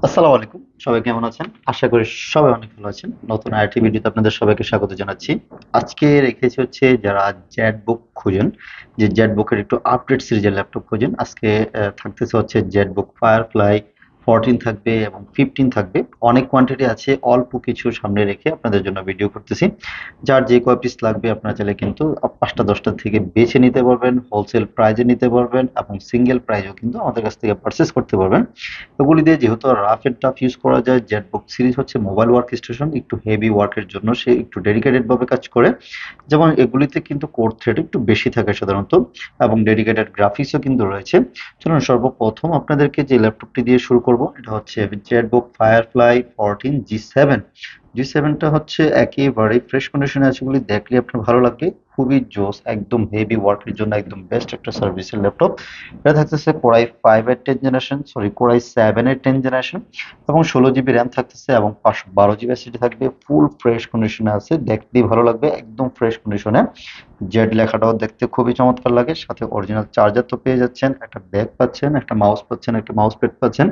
আসসালামু আলাইকুম। সবাই কেমন আছেন? আশা করি সবাই অনেক ভালো আছেন। নতুন আরেকটি ভিডিওতে আপনাদের সবাইকে স্বাগত জানাচ্ছি। আজকে রেখেছি হচ্ছে যারা জেটবুক খুঁজেন, যে জেটবুকের একটু আপডেট সিরিজের ল্যাপটপ খুঁজেন। আজকে থাকতেছে হচ্ছে জেটবুক ফায়ারফ্লাই 14 থাকবে এবং 15 থাকবে। অনেক কোয়ান্টিটি আছে, অল্প কিছু সামনে রেখে আপনাদের জন্য ভিডিও করতেছি। যার যে কয় পিস লাগবে আপনারা চাইলে কিন্তু ৫টা ১০টা থেকে বেছে নিতে পারবেন, হোলসেল প্রাইজে নিতে পারবেন এবং সিঙ্গেল প্রাইজেও কিন্তু আমাদের কাছ থেকে পারচেজ করতে পারবেন। এগুলি দিয়ে যেহেতু রাফ এন্ড টাফ ইউজ করা যায়, জেটবুক সিরিজ হচ্ছে মোবাইল ওয়ার্ক স্টেশন, একটু হেভি ওয়ার্কের জন্য সে একটু ডেডিকেটেড ভাবে কাজ করে। যেমন এগুলিতে কিন্তু কোর থ্রেড একটু বেশি থাকে সাধারণত এবং ডেডিকেটেড গ্রাফিক্সও কিন্তু রয়েছে। চলুন সর্বপ্রথম আপনাদেরকে যে ল্যাপটপটি দিয়ে শুরু করব, এটা হচ্ছে জেটবুক ফায়ারফ্লাই 14 G7। জি7টা হচ্ছে একেবারে ফ্রেশ কন্ডিশনে আছে বলে দেখলে আপনার ভালো লাগবে। খুবই জোস, একদম হেভি ওয়ার্কের জন্য একদম বেস্ট একটা সার্ভিসের ল্যাপটপ। এটা থাকতেছে কোরাই 5 এর 10 জেনারেশন, সরি কোরাই 7 এর 10 জেনারেশন এবং 16 জিবি র্যাম থাকতেছে এবং 512 জিবি এসএসডি থাকবে। ফুল ফ্রেশ কন্ডিশনে আছে, দেখতেই ভালো লাগবে, একদম ফ্রেশ কন্ডিশনে। জেড লেখাটাও দেখতে খুবই চমৎকার লাগে। সাথে অরিজিনাল চার্জার তো পেয়ে যাচ্ছেন, একটা ব্যাগ পাচ্ছেন, একটা মাউস পাচ্ছেন, একটা মাউস প্যাড পাচ্ছেন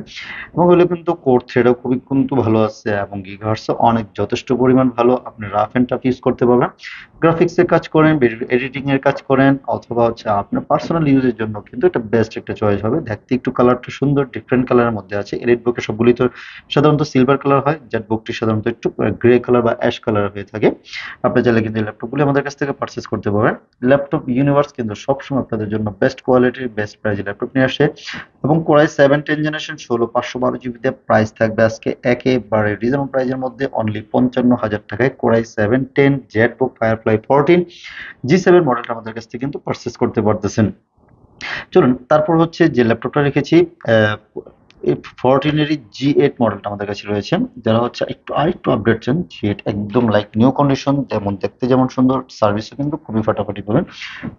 এবং হলো কিন্তু কোর থ্রেডও খুবই কিন্তু ভালো আছে এবং গিগাহার্টসও অনেক যথেষ্ট পরিমাণ ভালো। আপনি রাফ এন্ড টাফ ইউজ করতে পারবেন, গ্রাফিক্স এর কাজ করেন, এডিটিং এর কাজ করেন, অথবা হচ্ছে আপনার পার্সোনাল ইউজের জন্য কিন্তু এটা বেস্ট একটা চয়েস হবে। দেখতে একটু কালারটা সুন্দর, ডিফারেন্ট কালারের মধ্যে আছে। এলিট বুকে সবগুলি তো সাধারণত সিলভার কালার হয়, জেট বুকটি সাধারণত একটু গ্রে কালার বা অ্যাশ কালার হয়ে থাকে। আপনি চাইলে কিন্তু এই ল্যাপটপগুলি আমাদের কাছ থেকে পারচেজ করতে পারবেন। ল্যাপটপ ইউনিভার্স কিন্তু সবসময় আপনাদের জন্য বেস্ট কোয়ালিটির বেস্ট প্রাইজে ল্যাপটপ নিয়ে আসে এবং কোরাই 7 10 জেনারেশন 512 জিবি দিয়ে প্রাইস থাকবে আজকে একেবারে রিজনেবল প্রাইজের মধ্যে অনলি 55,000 টাকায় কোরাই 7 10 জেটবুক ফায়ারফ্লাই 14 G7 মডেলটা আমাদের কাছ থেকে কিন্তু পারচেজ করতে পারতেছেন। চলুন তারপর হচ্ছে যে ল্যাপটপটা রেখেছি, এই 14 এরই G8 মডেলটা আমাদের কাছে রয়েছে। যারা হচ্ছে আরেকটু আপডেট চান, G8 একদম লাইক নিউ কন্ডিশন, যেমন দেখতে যেমন সুন্দর, সার্ভিসও কিন্তু খুবই ফাটাফাটি পাবেন।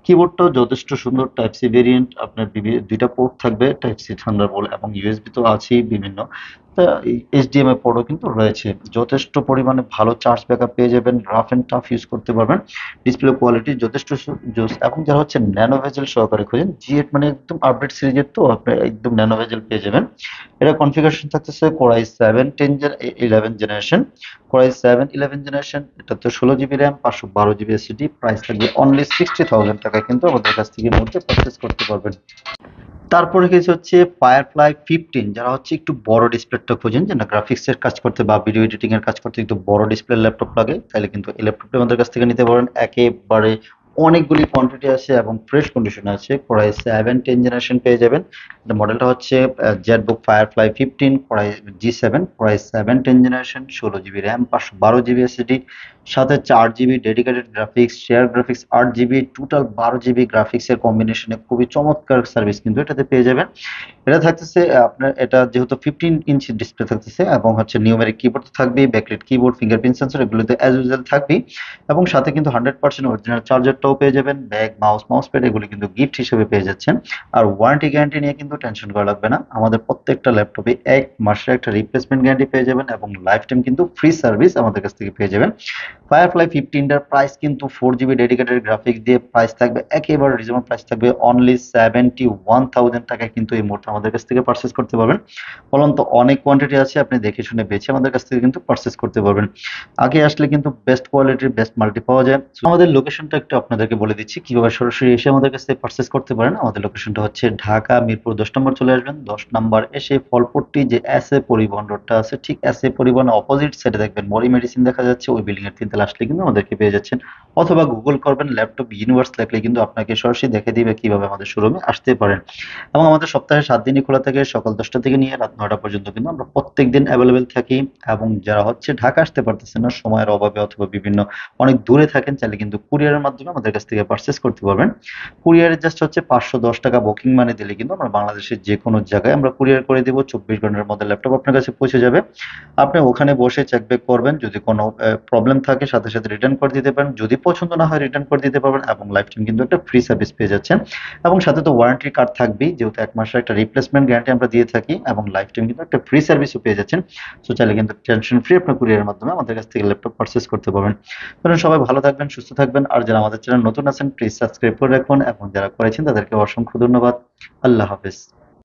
কিবোর্ডটাও যথেষ্ট সুন্দর, টাইপ সি ভেরিয়েন্ট, আপনার দুইটা পোর্ট থাকবে, টাইপ সি থান্ডারবোল্ট এবং ইউএসবি তো আছেই বিভিন্ন। তা এইচডিএমআই পোর্টও কিন্তু রয়েছে। যথেষ্ট পরিমাণে ভালো চার্জ ব্যাকআপ পেয়ে যাবেন, রাফ এন্ড টাফ ইউজ করতে পারবেন। ডিসপ্লে কোয়ালিটি যথেষ্ট জোস এবং যারা হচ্ছে ন্যানো ভেজেল সহকারে খোঁজেন, G8 মানে একদম আপডেট সিরিজের, তো আপনি একদম ন্যানো ভেজেল পেয়ে যাবেন। এটা কনফিগারেশন থাকতেছে কোরাই 7 10 11 জেনারেশন, কোরাই 7 11 জেনারেশন। এটা তো 16 GB RAM, 512 GB SSD. Price থাকবে অনলি 60,000 টাকায় কিন্তু আমাদের কাছ থেকে এই মুহূর্তে পারচেস করতে পারবেন। তারপরে কিছু হচ্ছে ফায়ারফ্লাই 15। যারা হচ্ছে একটু বড় ডিসপ্লেটা খোঁজেন, যে না গ্রাফিক্স এর কাজ করতে বা ভিডিও এডিটিং এর কাজ করতে একটু বড় ডিসপ্লে ল্যাপটপ লাগে, তাহলে কিন্তু এই ল্যাপটপটা আমাদের কাছ থেকে নিতে পারেন। একেবারে অনেকগুলি কোয়ান্টিটি আছে এবং ফ্রেশ কন্ডিশনে আছে। কোরাই 7 10 জেনারেশন পেয়ে যাবেন। মডেলটা হচ্ছে Jetbook firefly 15 core i G7, core i 7 10 generation, 16 GB RAM, 512 GB SSD, সাথে 4 GB dedicated graphics, share graphics 8 GB, total 12 GB graphics এর কম্বিনেশনে খুবই চমৎকার সার্ভিস কিন্তু এটাতে পেয়ে যাবেন। এটা থাকতেছে আপনার, এটা যেহেতু 15 ইঞ্চি ডিসপ্লে থাকতেছে এবং হচ্ছে নিউমেরিক কিবোর্ড থাকবে, ব্যাকলাইট কিবোর্ড, ফিঙ্গারপ্রিন্ট সেন্সর এগুলোতে অ্যাজ ইউজুয়াল থাকবেই এবং সাথে কিন্তু 100% অরিজিনাল চার্জারটাও পেয়ে যাবেন। ব্যাগ, মাউস প্যাড এগুলি কিন্তু গিফট হিসেবে পেয়ে যাচ্ছেন। আর ওয়ারেন্টি গ্যারান্টি নিয়ে কিন্তু টেনশন করা লাগবে না। আমাদের প্রত্যেকটা ল্যাপটপে 1 মাসের একটা রিপ্লেসমেন্ট গ্যারান্টি পেয়ে যাবেন এবং লাইফ টাইম কিন্তু ফ্রি সার্ভিস আমাদের কাছ থেকে পেয়ে যাবেন। ফায়ারফ্লাই 15টার প্রাইস কিন্তু 4 জিবি ডেডিকেটেড গ্রাফিক্স দিয়ে প্রাইস থাকবে একেবারে রিজনেবল, প্রাইস থাকবে অনলি 71,000 টাকায় কিন্তু এই মুহূর্তে আমাদের কাছ থেকে পারচেস করতে পারবেন। বলুন তো, অনেক কোয়ান্টিটি আছে, আপনি দেখে শুনে বেছে আমাদের কাছ থেকে কিন্তু পারচেস করতে পারবেন। আগে আসলে কিন্তু বেস্ট কোয়ালিটির বেস্ট মাল্টি পাওয়া যায়। So, আমাদের লোকেশনটা একটু আপনাদেরকে বলে দিচ্ছি কিভাবে সরাসরি এসে আমাদের কাছ থেকে পারচেস করতে পারেন। আমাদের লোকেশনটা হচ্ছে ঢাকা মিরপুর 10 নম্বর চলে আসবেন। 10 নম্বর এসে ফলপট্টি যে এস এ পরিবহন রোডটা আছে, ঠিক এস এ পরিবহন অপোজিট সাইডে দেখবেন মরি মেডিসিন দেখা যাচ্ছে, ওই বিল্ডিং এর 3 তলা আসলে কিন্তু আমাদেরকে পেয়ে যাচ্ছেন। অথবা গুগল করবেন ল্যাপটপ ইউনিভার্স লিখলে কিন্তু আপনাকে সরাসরি দেখে দিবে কিভাবে আমাদের শোরুমে আসতে পারেন। এবং আমাদের সপ্তাহে 7 দিনই খোলা থাকে, সকাল 10টা থেকে নিয়ে রাত 9টা পর্যন্ত কিন্তু আমরা প্রত্যেকদিন অ্যাভেলেবেল থাকি। এবং যারা হচ্ছে ঢাকা আসতে পারতেছেন না সময়ের অভাবে অথবা বিভিন্ন অনেক দূরে থাকেন, চাইলে কিন্তু কুরিয়ারের মাধ্যমে আমাদের কাছ থেকে পারচেস করতে পারবেন। কুরিয়ারে জাস্ট হচ্ছে 510 টাকা বুকিং মানি দিলে কিন্তু আমরা বাংলাদেশের যে কোনো জায়গায় আমরা কুরিয়ার করে দেবো। 24 ঘন্টার মধ্যে ল্যাপটপ আপনার কাছে পৌঁছে যাবে। আপনি ওখানে বসে চেক ব্যাক করবেন, যদি কোনো প্রবলেম থাকে সাথে সাথে রিটার্ন করে দিতে পারেন, যদি পছন্দ না হয় রিটার্ন করে দিতে পারবেন এবং লাইফ টাইম কিন্তু একটা ফ্রি সার্ভিস পেয়ে যাচ্ছেন। এবং সাথে তো ওয়ারেন্টি কার্ড থাকবেই, যেহেতু 1 মাসের একটা রিপ্লেসমেন্ট গ্যারান্টি আমরা দিয়ে থাকি এবং লাইফ টাইম কিন্তু একটা ফ্রি সার্ভিসও পেয়ে যাচ্ছেন। সো চাইলে কিন্তু টেনশন ফ্রি আপনার কুরিয়ারের মাধ্যমে আমাদের কাছ থেকে ল্যাপটপ পারচেস করতে পারবেন। ধরুন সবাই ভালো থাকবেন, সুস্থ থাকবেন। আর যারা আমাদের চ্যানেল নতুন আছেন প্লিজ সাবস্ক্রাইব করে রাখুন এবং যারা করেছেন তাদেরকে অসংখ্য ধন্যবাদ। আল্লাহ হাফেজ।